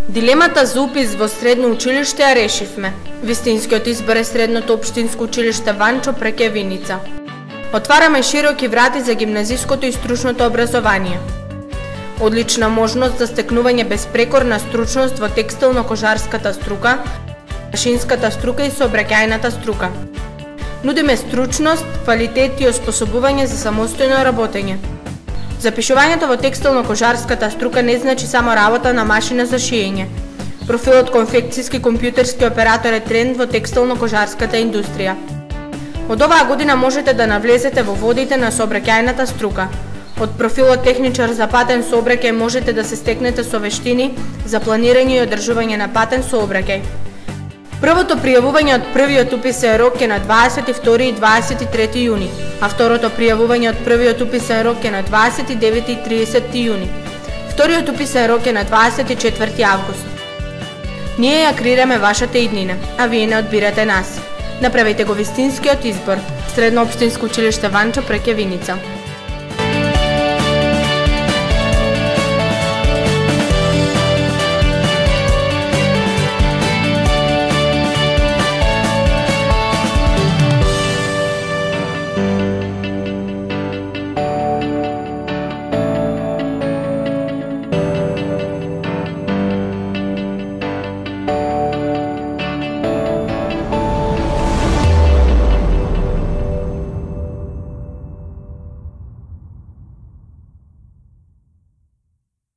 Дилемата за упис во средно училиште ја решивме. Вистинскиот избор е средното општинско училиште Ванчо преќе Виница. Отвараме широки врати за гимназиското и стручното образование. Одлична можност за стекнување безпрекорна стручност во текстилно-кожарската струка, машинската струка и сообраќајната струка. Нудиме стручност, квалитет и оспособување за самостојно работење. Запишувањето во текстилно-кожарската струка не значи само работа на машина за шиење. Профилот конфекцијски компјутерски оператор е тренд во текстилно-кожарската индустрија. Од оваа година можете да навлезете во водите на сообраќајната струка. Од профилот техничар за патен сообраќај можете да се стекнете со вештини за планирање и одржување на патен сообраќај. Првото пријавување од првиот уписен рок е на 22 и 23 јуни, а второто пријавување од првиот уписен рок е на 29 и 30 јуни. Вториот уписен рок е на 24 август. Ние ја креираме вашата иднина, а вие не одбирате нас. Направете го вистинскиот избор. Средно општинско училиште Ванчо преќе Виница.